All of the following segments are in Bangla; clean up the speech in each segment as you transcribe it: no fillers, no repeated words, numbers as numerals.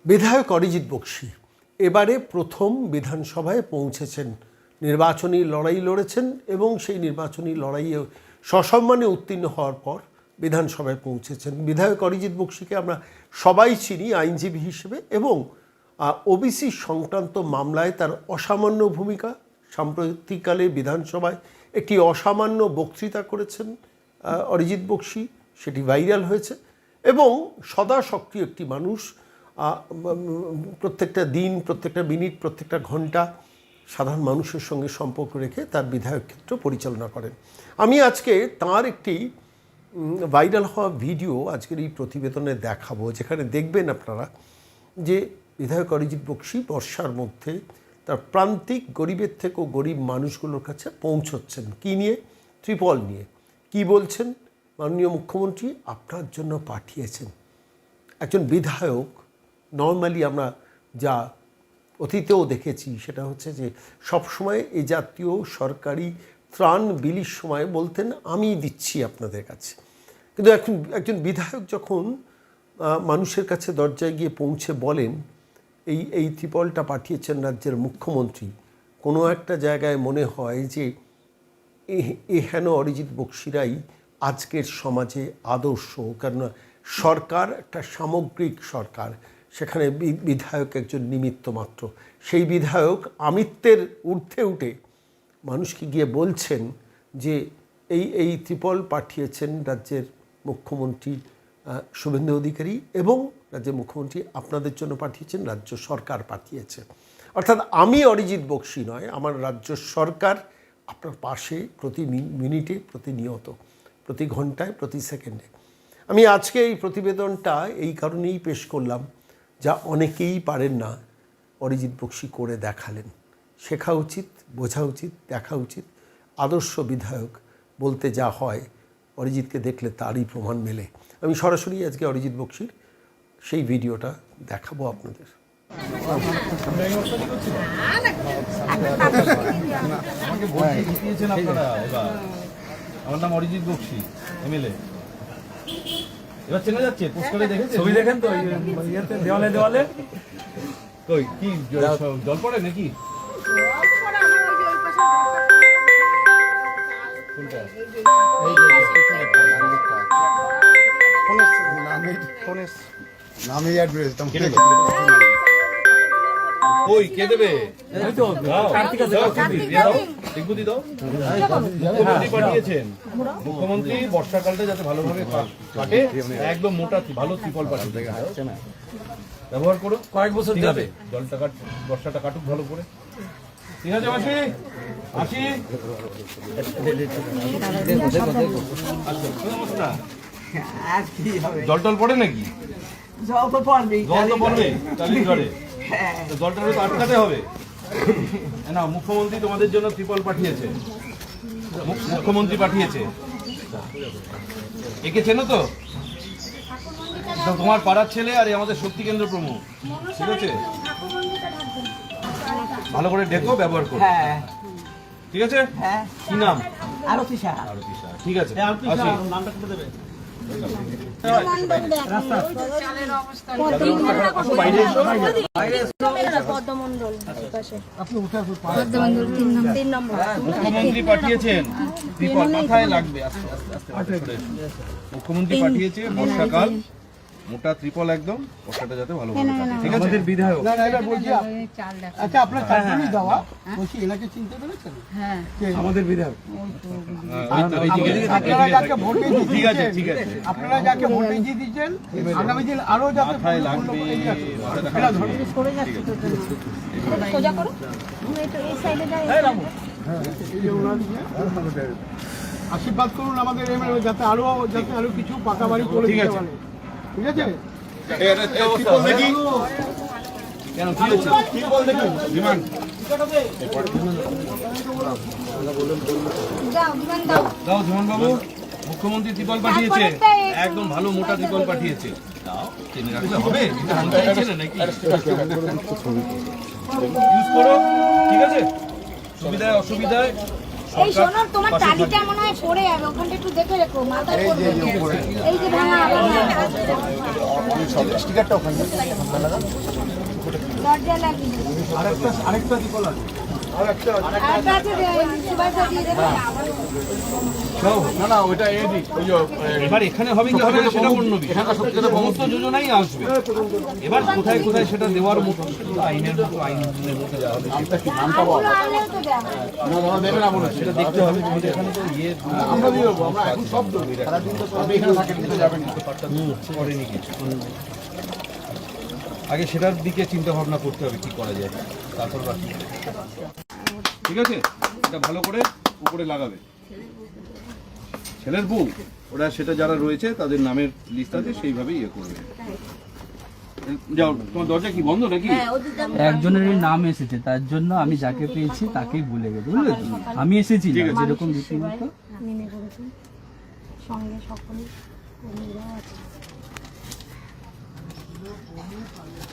বিধায়ক অরিজিৎ বক্সী এবারে প্রথম বিধানসভায় পৌঁছেছেন, নির্বাচনী লড়াই লড়েছেন এবং সেই নির্বাচনী লড়াইয়ে সসম্মানে উত্তীর্ণ হওয়ার পর বিধানসভায় পৌঁছেছেন। বিধায়ক অরিজিৎ বক্সীকে আমরা সবাই চিনি আইনজীবী হিসেবে এবং ওবিসি সংক্রান্ত মামলায় তার অসামান্য ভূমিকা। সাম্প্রতিককালে বিধানসভায় একটি অসামান্য বক্তৃতা করেছেন অরিজিৎ বক্সী, সেটি ভাইরাল হয়েছে এবং সদা সক্রিয় একটি মানুষ। প্রত্যেকটা দিন, প্রত্যেকটা মিনিট, প্রত্যেকটা ঘন্টা সাধারণ মানুষের সঙ্গে সম্পর্ক রেখে তার বিধায়ক ক্ষেত্র পরিচালনা করেন। আমি আজকে তার একটি ভাইরাল হওয়া ভিডিও আজকের এই প্রতিবেদনে দেখাবো, যেখানে দেখবেন আপনারা যে বিধায়ক অরিজিৎ বক্সী বর্ষার মধ্যে তার প্রান্তিক গরিবের থেকেও গরিব মানুষগুলোর কাছে পৌঁছচ্ছেন। কী নিয়ে? ত্রিপল নিয়ে। কি বলছেন? মাননীয় মুখ্যমন্ত্রী আপনার জন্য পাঠিয়েছেন। একজন বিধায়ক নর্মালি আমরা যা অতীতেও দেখেছি সেটা হচ্ছে যে সবসময় এই জাতীয় সরকারি ত্রাণ বিলির সময় বলতেন আমি দিচ্ছি আপনাদের কাছে, কিন্তু একজন বিধায়ক যখন মানুষের কাছে দরজায় গিয়ে পৌঁছে বলেন এই ত্রিপলটা পাঠিয়েছেন রাজ্যের মুখ্যমন্ত্রী, কোনো একটা জায়গায় মনে হয় যে হেন অরিজিৎ বক্সীরাই আজকের সমাজে আদর্শ। কেননা সরকার একটা সামগ্রিক সরকার, সেখানে বিধায়ক একজন নিমিত্ত মাত্র। সেই বিধায়ক আমিত্বের ঊর্ধ্বে উঠে মানুষকে গিয়ে বলছেন যে এই ত্রিপল পাঠিয়েছেন রাজ্যের মুখ্যমন্ত্রী শুভেন্দু অধিকারী এবং রাজ্যের মুখ্যমন্ত্রী আপনাদের জন্য পাঠিয়েছেন, রাজ্য সরকার পাঠিয়েছে। অর্থাৎ আমি অরিজিৎ বক্সী নয়, আমার রাজ্য সরকার আপনার পাশে প্রতি মিনিটে, প্রতিনিয়ত, প্রতি ঘন্টায়, প্রতি সেকেন্ডে। আমি আজকে এই প্রতিবেদনটা এই কারণেই পেশ করলাম, যা অনেকেই পারেন না অরিজিৎ বক্সী করে দেখালেন। শেখা উচিত, বোঝা উচিত, দেখা উচিত। আদর্শ বিধায়ক বলতে যা হয় অরিজিৎকে দেখলে তারই প্রমাণ মেলে। আমি সরাসরি আজকে অরিজিৎ বক্সীর সেই ভিডিওটা দেখাবো আপনাদের। আমার নাম অরিজিৎ বক্সী, এমএলএ। এবার চেনা যাচ্ছে, পোস্টারে দেখেছেন, ছবি দেখেন তো দেওয়ালে দেওয়ালে। কই কি জল পড়ে নাকি? কই কে দেবে? পাঠিয়েছেন মুখ্যমন্ত্রী বর্ষাকালটা যাতে ভালোভাবে কাটে, একদম মোটা ভালো ত্রিপল পাঠিয়ে ব্যবহার করো, কয়েক বছর যাবে, জলটা বর্ষাটা কাটুক ভালো করে। ঠিক আছে মাসি, আসি। জল টল পড়ে নাকি? জল তো পড়বে, টালির ঘরে জলটা তো আটকাতে হবে না। মুখ্যমন্ত্রী তোমাদের জন্য ত্রিপল পাঠিয়েছে, মুখ্যমন্ত্রী পাঠিয়েছে। একে চেনো তো? তোমার পাড়ার ছেলে আর আমাদের শক্তি কেন্দ্র প্রমুখ। ঠিক আছে, ভালো করে ডেকো, ব্যবহার করো। ঠিক আছে, কি নাম? আরতি সাহা। ঠিক আছে, মুখ্যমন্ত্রী পাঠিয়েছেন মাথায় লাগবে, মুখ্যমন্ত্রী পাঠিয়েছে বর্ষাকাল মোটা ত্রিপল, একদম বর্ষাটা যাতে ভালো হবে। ঠিক আছে, আমাদের বিধায়ক। আচ্ছা, আপনার চাকরি দেওয়া বলছি, এলাকে চিনতে পেরেছেন? হ্যাঁ, আমাদের বিধায়ক। ঠিক আছে, ঠিক আছে, আপনারা যাকে ভোট দিয়েছেন আগামী দিন আরো যাতে লাগবে। আশীর্বাদ করুন আমাদের এমএলএ যাতে আরো কিছু পাকা বাড়ি করে দিতে পারে। ঠিক আছে, মুখ্যমন্ত্রী ত্রিপল পাঠিয়েছে, একদম ভালো মোটা ত্রিপল পাঠিয়েছে। চিনে রাখলে হবে নাকি? ইউজ করো, ঠিক আছে, সুবিধায় অসুবিধায় এই শোনো, তোমার টালিটা মনে হয় পড়ে যাবে, ওখানটা একটু দেখে রেখো, মাথায় পড়বে। এই যে ভাঙা স্টিকারটা ওখানে দরজা লাগিয়ে আরেকটা দীপল আছে আরেকটা আছে, সুভাষদা দিয়ে দেবে। না না ওইটা এদিক ওই যে এবার এখানে হবে কি হবে না সেটা অন্য বিষয়। সমস্ত যোজনাই আসবে, এবার কোথায় কোথায় সেটা দেওয়ার মতো আইনের মতো আইনের মতো যাওয়া হবে ওগুলো আনলেও তো দেওয়া হবে। না দেবে না বলেছে সেটা দেখতে হবে। কিন্তু এখানে তো ইয়ে আমরা দিয়ে দেবো আমরা এখন সব দেবো সারাদিন তো সব এখানে থাকেন কিন্তু যাবেন না করেনি কিছু। আগে সেটার দিকে চিন্তা ভাবনা করতে হবে কি করা যায়, তারপর বাকি। ঠিক আছে, এটা ভালো করে উপরে লাগাবে। ছেলের বউ ওরা সেটা যারা রয়েছে তাদের নামের লিস্ট আছে, সেইভাবেই ইয়ে করবে। যাও, তোমার দরজা কি বন্ধ নাকি? একজনের নাম এসেছে, তার জন্য আমি যাকে পেয়েছি তাকেই ভুলে গেছি, বুঝলে তো? আমি এসেছি যেরকম রীতিমতো নেমে পড়েছে, সঙ্গে সকলে কর্মীরাও আছে।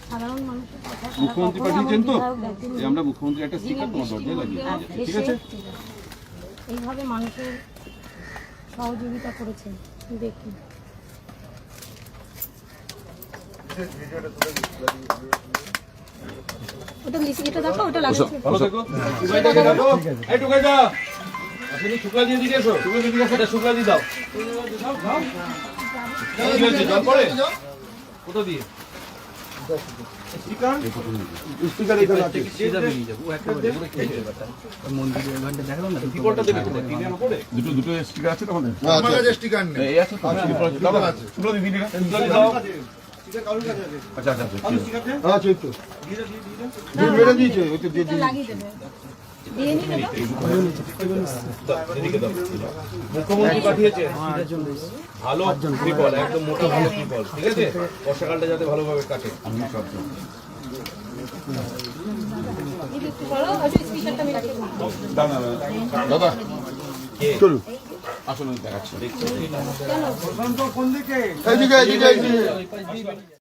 সাধারণ মানুষের কথা ছাড়া মুখ্যমন্ত্রী কখনো পাঠিয়েছেন তো? বিধায়ক ব্যক্তি এই আমরা মুখ্যমন্ত্রী একটা স্টিকার তোমার দরজায় লাগিয়ে দিয়েছি, ঠিক আছে? এইভাবে মানুষের সহযোগিতা করেছে, দেখি। ওটা লিস্টিটা দেখো, ওটা লাগিয়েছে। ভালো থেকো। শুকাই দিয়ে দাও। এই টুকাই দাও। আসলে শুকাই দিয়ে দিকে এসো। শুকাই দিয়ে দিকে সেটা শুকাই দিয়ে দাও। দাও। কি হয়েছে? জল পড়ে? কোথা দিয়ে? স্টিকার এখানে আছে সিধা বেরিয়ে যাবো, ও একেবারে পুরো খেয়ে যাবে ব্যাপারটা। ওই মন্দিরের ওখানটা দেখালাম না, টিপলটা দেবে কোথায়? টিনের উপরে? দুটো স্টিকার আছে তোমাদের আমার কাছে স্টিকার নেই। এই আছে তো দাও শুনো দিদি না জল দাও। আচ্ছা আচ্ছা আছে তো দিয়ে মেরে দিয়েছে ওই তো দিয়ে এটা লাগিয়ে দেবে, দিয়ে নিয়ে নেবে। এদিকে দাও। মুখ্যমন্ত্রী পাঠিয়েছে ভালো ত্রিপল, একদম মোটা ভালো ত্রিপল, ঠিক আছে? বর্ষাকালটা যাতে ভালোভাবে কাটে। এদিকে একটু বলো, ওই স্পিকারটা আমি লাগিয়ে দেবো। দাদা চলুন আসলে দেখাচ্ছি এইদিকে এইদিকে এইদিকে